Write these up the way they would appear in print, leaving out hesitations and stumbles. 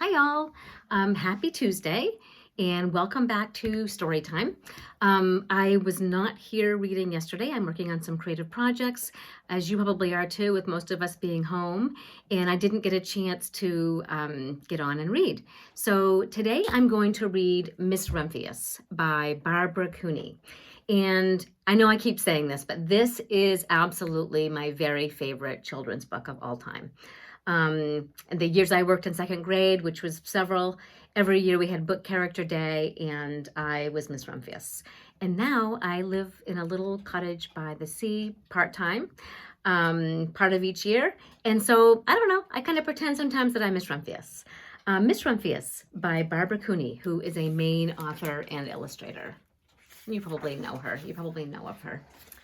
Hi, y'all. Happy Tuesday, and welcome back to Storytime. I was not here reading yesterday. I'm working on some creative projects, as you probably are too, with most of us being home, and I didn't get a chance to get on and read. So today I'm going to read Miss Rumphius by Barbara Cooney. And I know I keep saying this, but this is absolutely my very favorite children's book of all time. And the years I worked in second grade, which was several, every year we had book character day, and I was Miss Rumphius. And now I live in a little cottage by the sea part-time, part of each year. And so, I don't know, I kind of pretend sometimes that I'm Miss Rumphius. Miss Rumphius by Barbara Cooney, who is a Maine author and illustrator. You probably know her. You probably know of her.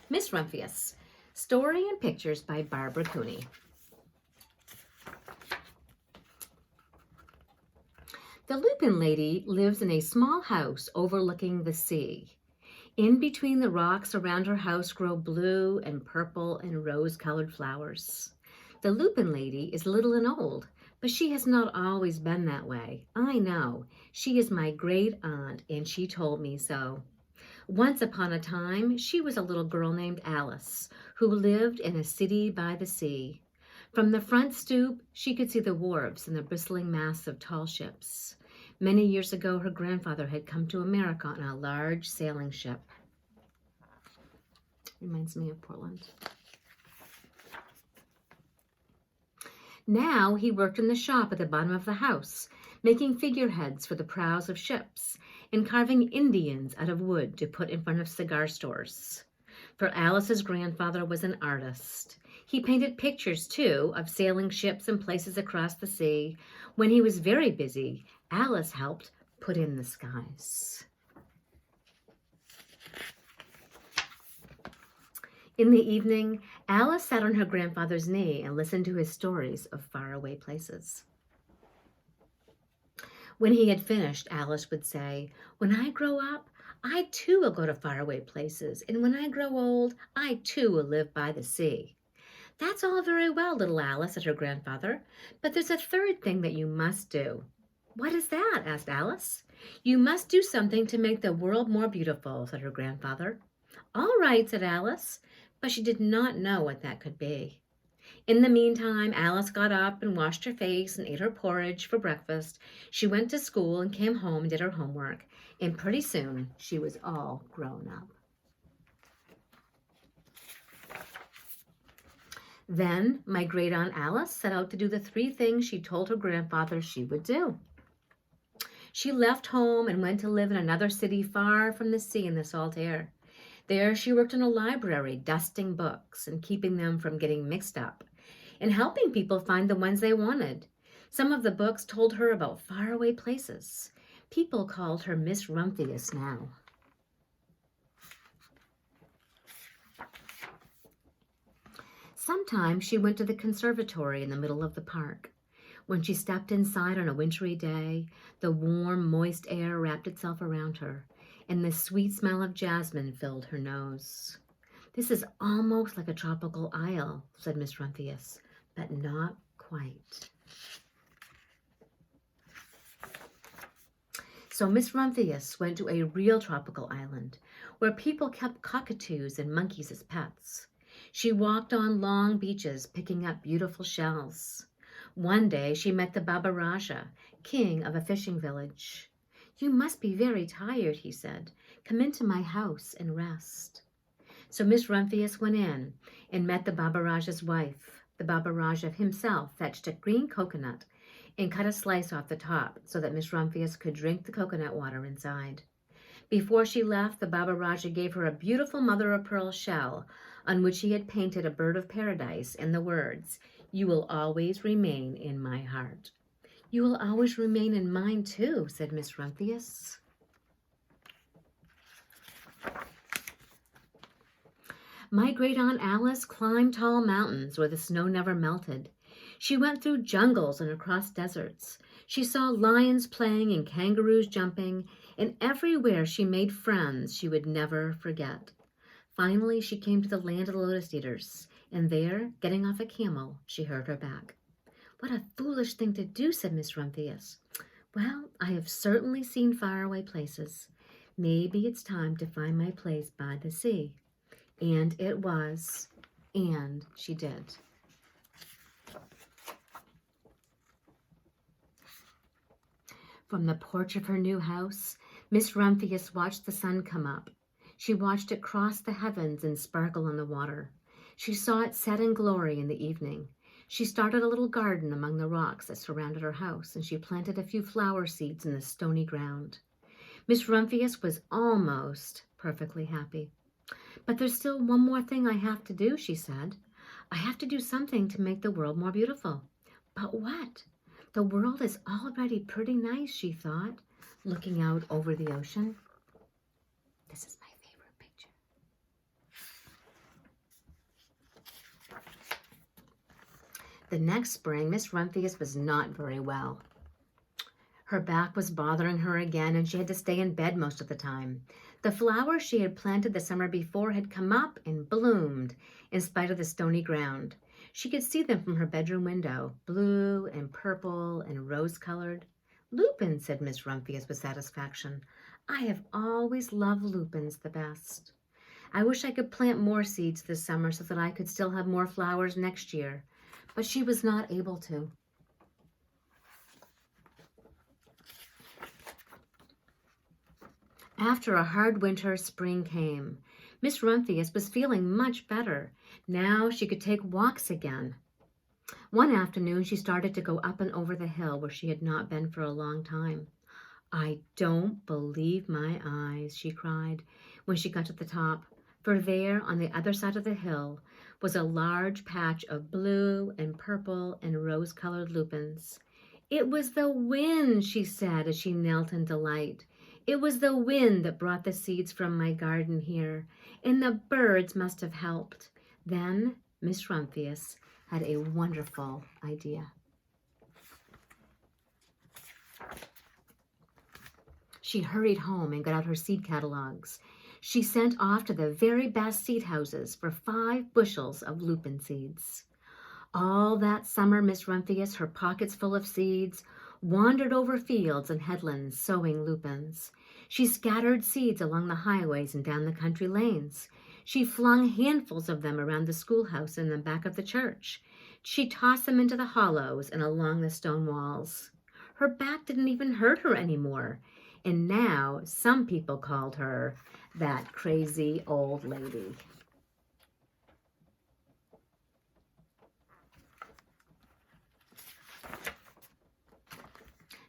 Miss Rumphius, story and pictures by Barbara Cooney. The Lupin Lady lives in a small house overlooking the sea. In between the rocks around her house grow blue and purple and rose-colored flowers. The Lupin Lady is little and old, but she has not always been that way. I know. She is my great aunt, and she told me so. Once upon a time, she was a little girl named Alice, who lived in a city by the sea. From the front stoop, she could see the wharves and the bristling masts of tall ships. Many years ago, her grandfather had come to America on a large sailing ship. Reminds me of Portland. Now he worked in the shop at the bottom of the house, making figureheads for the prows of ships and carving Indians out of wood to put in front of cigar stores. For Alice's grandfather was an artist. He painted pictures, too, of sailing ships and places across the sea. When he was very busy, Alice helped put in the skies. In the evening, Alice sat on her grandfather's knee and listened to his stories of faraway places. When he had finished, Alice would say, "When I grow up, I too will go to faraway places, and when I grow old, I too will live by the sea." "That's all very well, little Alice," said her grandfather, "but there's a third thing that you must do." "What is that?" asked Alice. "You must do something to make the world more beautiful," said her grandfather. "All right," said Alice, but she did not know what that could be. In the meantime, Alice got up and washed her face and ate her porridge for breakfast. She went to school and came home and did her homework, and pretty soon she was all grown up. Then my great-aunt Alice set out to do the 3 things she told her grandfather she would do. She left home and went to live in another city far from the sea and the salt air. There she worked in a library, dusting books and keeping them from getting mixed up, and helping people find the ones they wanted. Some of the books told her about faraway places. People called her Miss Rumphius now. Sometimes she went to the conservatory in the middle of the park. When she stepped inside on a wintry day, the warm, moist air wrapped itself around her, and the sweet smell of jasmine filled her nose. "This is almost like a tropical isle," said Miss Rumphius, "but not quite." So Miss Rumphius went to a real tropical island where people kept cockatoos and monkeys as pets. She walked on long beaches picking up beautiful shells. One day she met the Baba Raja, king of a fishing village. "You must be very tired," he said. "Come into my house and rest." So Miss Rumphius went in and met the Baba Raja's wife. The Baba Raja himself fetched a green coconut and cut a slice off the top so that Miss Rumphius could drink the coconut water inside. Before she left, the Baba Raja gave her a beautiful mother-of-pearl shell on which he had painted a bird of paradise and the words, "You will always remain in my heart." "You will always remain in mine too," said Miss Rumphius. My great-aunt Alice climbed tall mountains where the snow never melted. She went through jungles and across deserts. She saw lions playing and kangaroos jumping, and everywhere she made friends she would never forget. Finally, she came to the land of the lotus eaters, and there, getting off a camel, she hurt her back. "What a foolish thing to do," said Miss Rumphius. "Well, I have certainly seen faraway places. Maybe it's time to find my place by the sea." And it was, and she did. From the porch of her new house, Miss Rumphius watched the sun come up. She watched it cross the heavens and sparkle on the water. She saw it set in glory in the evening. She started a little garden among the rocks that surrounded her house, and she planted a few flower seeds in the stony ground. Miss Rumphius was almost perfectly happy. "But there's still one more thing I have to do," she said. "I have to do something to make the world more beautiful." "But what? The world is already pretty nice," she thought, looking out over the ocean. This is my favorite picture. The next spring, Miss Rumphius was not very well. Her back was bothering her again, and she had to stay in bed most of the time. The flowers she had planted the summer before had come up and bloomed in spite of the stony ground. She could see them from her bedroom window, blue and purple and rose-colored. "Lupins," said Miss Rumphius with satisfaction. "I have always loved lupins the best. I wish I could plant more seeds this summer so that I could still have more flowers next year." But she was not able to. After a hard winter, spring came. Miss Rumphius was feeling much better. Now she could take walks again. One afternoon, she started to go up and over the hill where she had not been for a long time. "I don't believe my eyes," she cried when she got to the top, for there, on the other side of the hill, was a large patch of blue and purple and rose-colored lupins. "It was the wind," she said as she knelt in delight. "It was the wind that brought the seeds from my garden here, and the birds must have helped." Then Miss Rumphius had a wonderful idea. She hurried home and got out her seed catalogs. She sent off to the very best seed houses for 5 bushels of lupin seeds. All that summer, Miss Rumphius, her pockets full of seeds, wandered over fields and headlands sowing lupins. She scattered seeds along the highways and down the country lanes. She flung handfuls of them around the schoolhouse and the back of the church. She tossed them into the hollows and along the stone walls. Her back didn't even hurt her anymore, and now some people called her that crazy old lady.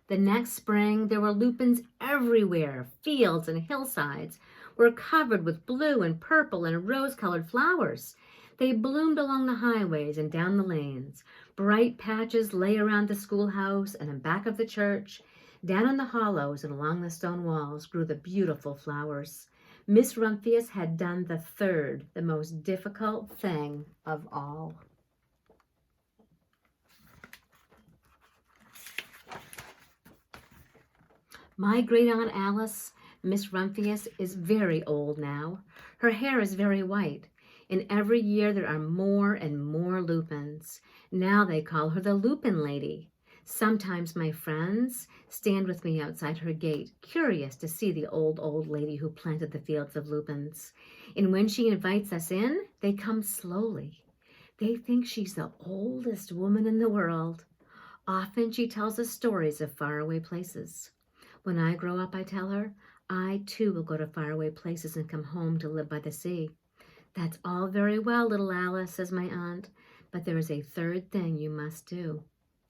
The next spring, there were lupins everywhere. Fields and hillsides were covered with blue and purple and rose-colored flowers. They bloomed along the highways and down the lanes. Bright patches lay around the schoolhouse and in back of the church. Down in the hollows and along the stone walls grew the beautiful flowers. Miss Rumphius had done the third, the most difficult thing of all. My great-aunt Alice, Miss Rumphius, is very old now. Her hair is very white, and every year there are more and more lupins. Now they call her the Lupin Lady. Sometimes my friends stand with me outside her gate, curious to see the old lady who planted the fields of lupins. And when she invites us in, they come slowly. They think she's the oldest woman in the world. Often she tells us stories of faraway places. When I grow up, I tell her, I too will go to faraway places and come home to live by the sea. "That's all very well, little Alice," says my aunt, "but there is a third thing you must do."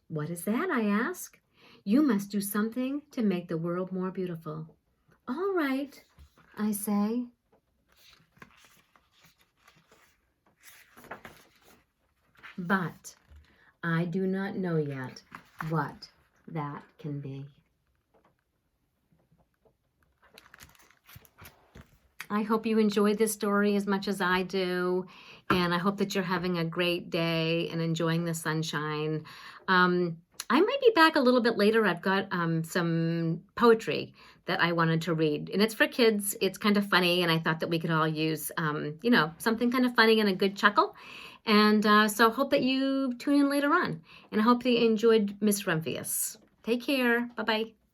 "What is that?" I ask. "You must do something to make the world more beautiful." "All right," I say. But I do not know yet what that can be. I hope you enjoyed this story as much as I do, and I hope that you're having a great day and enjoying the sunshine. I might be back a little bit later. I've got some poetry that I wanted to read, and it's for kids. It's kind of funny, and I thought that we could all use, something kind of funny and a good chuckle. And so hope that you tune in later on. And I hope that you enjoyed Miss Rumphius. Take care. Bye-bye.